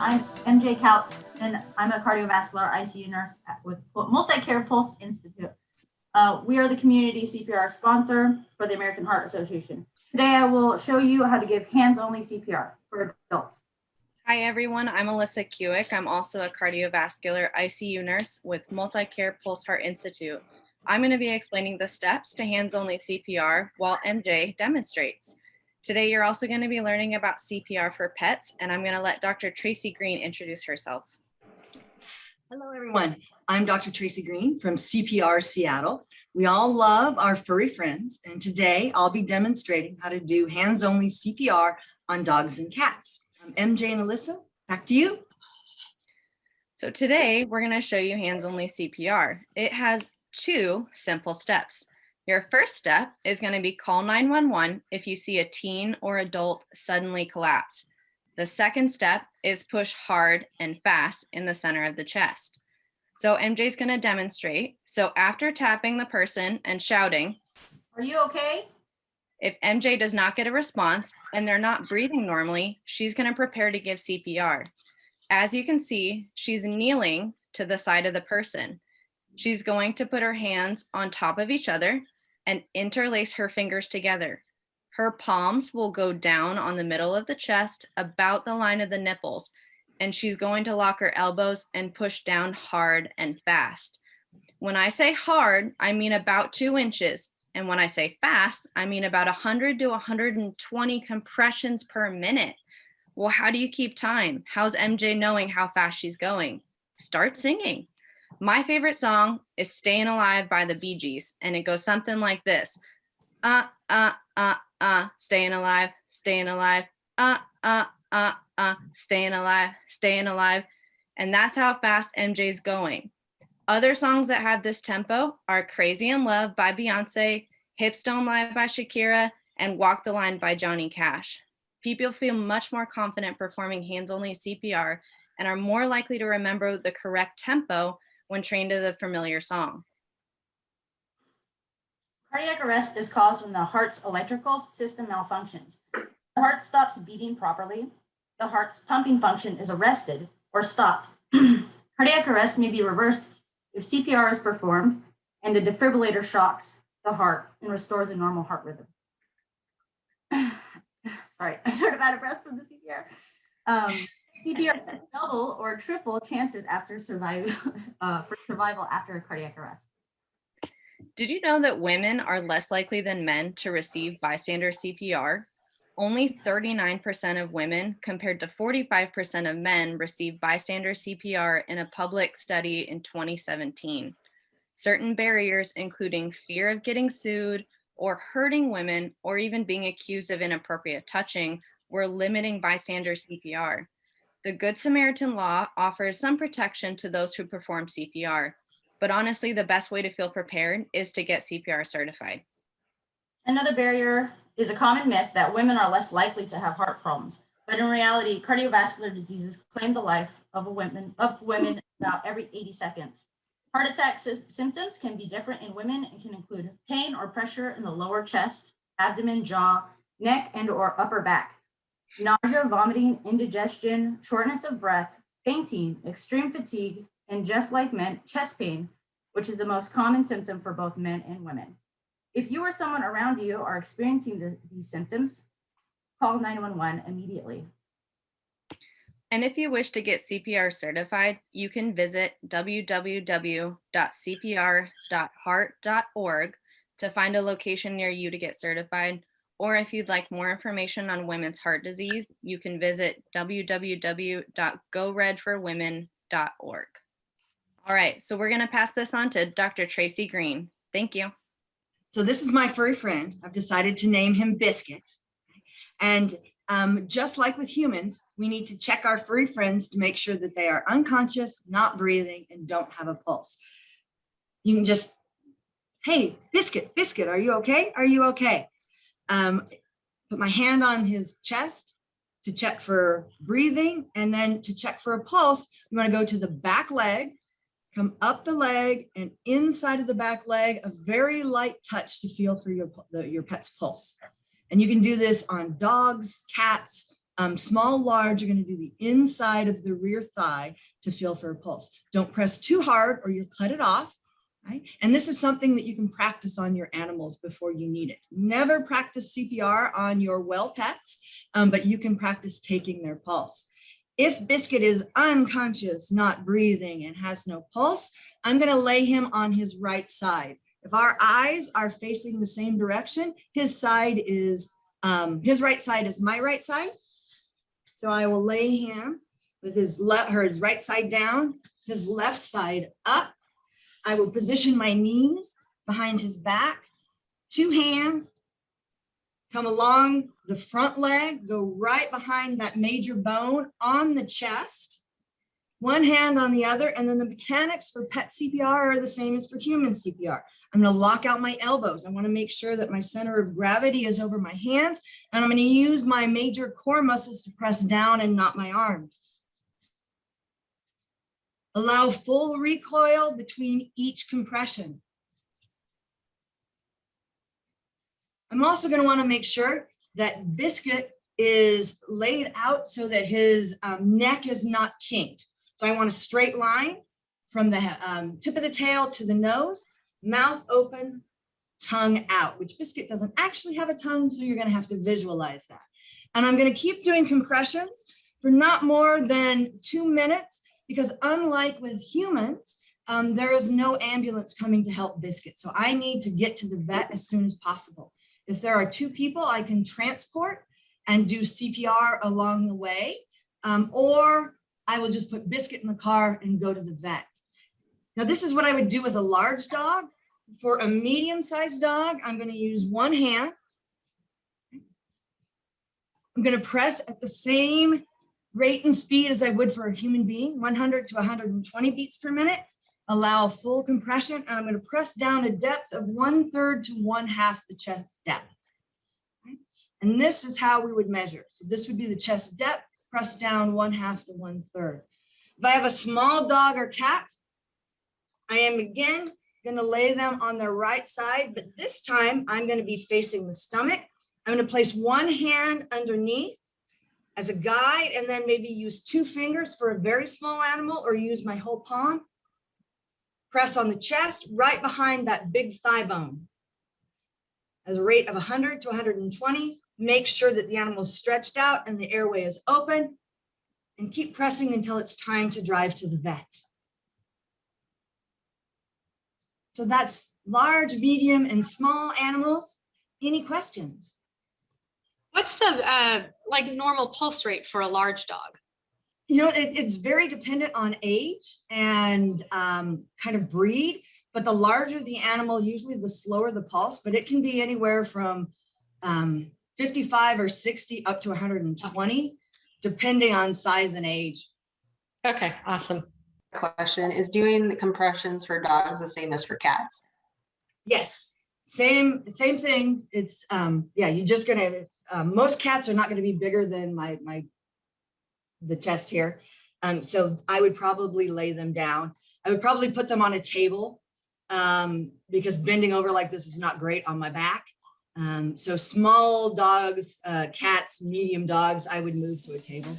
I'm MJ Couts, and I'm a cardiovascular ICU nurse with MultiCare Pulse Institute. We are the community CPR sponsor for the American Heart Association. Today, I will show you how to give hands-only CPR for adults. Hi everyone, I'm Alyssa Kewick. I'm also a cardiovascular ICU nurse with MultiCare Pulse Heart Institute. I'm going to be explaining the steps to hands-only CPR while MJ demonstrates. Today, you're also going to be learning about CPR for pets, and I'm going to let Dr. Tracy Green introduce herself. Hello, everyone. I'm Dr. Tracy Green from CPR Seattle. We all love our furry friends, and today I'll be demonstrating how to do hands-only CPR on dogs and cats. MJ and Alyssa, back to you. So today, we're going to show you hands-only CPR. It has two simple steps. Your first step is going to be call 911 if you see a teen or adult suddenly collapse. The second step is push hard and fast in the center of the chest. So MJ's going to demonstrate. So after tapping the person and shouting, "Are you okay?" If MJ does not get a response and they're not breathing normally, she's going to prepare to give CPR. As you can see, she's kneeling to the side of the person. She's going to put her hands on top of each other and interlace her fingers together. Her palms will go down on the middle of the chest, about the line of the nipples, and she's going to lock her elbows and push down hard and fast. When I say hard, I mean about 2 inches. And when I say fast, I mean about 100 to 120 compressions per minute. Well, how do you keep time? How's MJ knowing how fast she's going? Start singing. My favorite song is Staying Alive by the Bee Gees, and it goes something like this. Staying alive, staying alive, staying alive, staying alive. And that's how fast MJ's going. Other songs that have this tempo are Crazy in Love by Beyonce, Hips Don't Lie by Shakira, and Walk the Line by Johnny Cash. People feel much more confident performing hands-only CPR and are more likely to remember the correct tempo when trained to the familiar song. Cardiac arrest is caused when the heart's electrical system malfunctions. The heart stops beating properly. The heart's pumping function is arrested or stopped. Cardiac arrest may be reversed if CPR is performed and the defibrillator shocks the heart and restores a normal heart rhythm. Sorry, I'm sort of out of breath from the CPR. CPR has double or triple chances after survival after a cardiac arrest. Did you know that women are less likely than men to receive bystander CPR? Only 39% of women compared to 45% of men received bystander CPR in a public study in 2017. Certain barriers, including fear of getting sued or hurting women or even being accused of inappropriate touching, were limiting bystander CPR. The Good Samaritan law offers some protection to those who perform CPR, but honestly, the best way to feel prepared is to get CPR certified. Another barrier is a common myth that women are less likely to have heart problems, but in reality, cardiovascular diseases claim the life of women about every 80 seconds. Heart attack symptoms can be different in women and can include pain or pressure in the lower chest, abdomen, jaw, neck, and or upper back, nausea, vomiting, indigestion, shortness of breath, fainting, extreme fatigue, and just like men, chest pain, which is the most common symptom for both men and women. If you or someone around you are experiencing these symptoms, call 911 immediately. And if you wish to get CPR certified, you can visit www.cpr.heart.org to find a location near you to get certified. Or if you'd like more information on women's heart disease, you can visit www.goredforwomen.org. All right, so we're going to pass this on to Dr. Tracy Green. Thank you. So this is my furry friend. I've decided to name him Biscuit. And just like with humans, we need to check our furry friends to make sure that they are unconscious, not breathing, and don't have a pulse. You can just, hey, Biscuit, are you okay? Are you okay? Put my hand on his chest to check for breathing, and then to check for a pulse, you want to go to the back leg, come up the leg, and inside of the back leg, a very light touch to feel for your pet's pulse. And you can do this on dogs, cats, Small, large, you're going to do the inside of the rear thigh to feel for a pulse. Don't press too hard or you'll cut it off. Right? And this is something that you can practice on your animals before you need it. Never practice CPR on your well pets, but you can practice taking their pulse. If Biscuit is unconscious, not breathing, and has no pulse, I'm going to lay him on his right side. If our eyes are facing the same direction, his right side is my right side. So I will lay him with his right side down, his left side up. I will position my knees behind his back, 2 hands, come along the front leg, go right behind that major bone on the chest, 1 hand on the other, and then the mechanics for pet CPR are the same as for human CPR. I'm going to lock out my elbows. I want to make sure that my center of gravity is over my hands, and I'm going to use my major core muscles to press down and not my arms. Allow full recoil between each compression. I'm also going to want to make sure that Biscuit is laid out so that his neck is not kinked. So I want a straight line from the tip of the tail to the nose, mouth open, tongue out, which Biscuit doesn't actually have a tongue, so you're going to have to visualize that. And I'm going to keep doing compressions for not more than 2 minutes, because unlike with humans, there is no ambulance coming to help Biscuit. So I need to get to the vet as soon as possible. If there are 2 people, I can transport and do CPR along the way, or I will just put Biscuit in the car and go to the vet. Now, this is what I would do with a large dog. For a medium-sized dog, I'm going to use 1 hand. I'm going to press at the same rate and speed as I would for a human being, 100 to 120 beats per minute. Allow full compression, and I'm going to press down a depth of 1/3 to 1/2 the chest depth. Right? And this is how we would measure. So this would be the chest depth, press down 1/2 to 1/3. If I have a small dog or cat, I am again going to lay them on their right side, but this time I'm going to be facing the stomach. I'm going to place 1 hand underneath as a guide, and then maybe use 2 fingers for a very small animal, or use my whole palm. Press on the chest right behind that big thigh bone. At a rate of 100 to 120, make sure that the animal is stretched out and the airway is open, and keep pressing until it's time to drive to the vet. So that's large, medium, and small animals. Any questions? What's the like normal pulse rate for a large dog? You know, it's very dependent on age and kind of breed, but the larger the animal, usually the slower the pulse, but it can be anywhere from 55 or 60 up to 120, depending on size and age. Okay, awesome. Question, is doing the compressions for dogs the same as for cats? Yes, same thing. It's yeah, you're just gonna most cats are not going to be bigger than the chest here, so I would probably lay them down. I would probably put them on a table because bending over like this is not great on my back. So small dogs, cats, medium dogs, I would move to a table.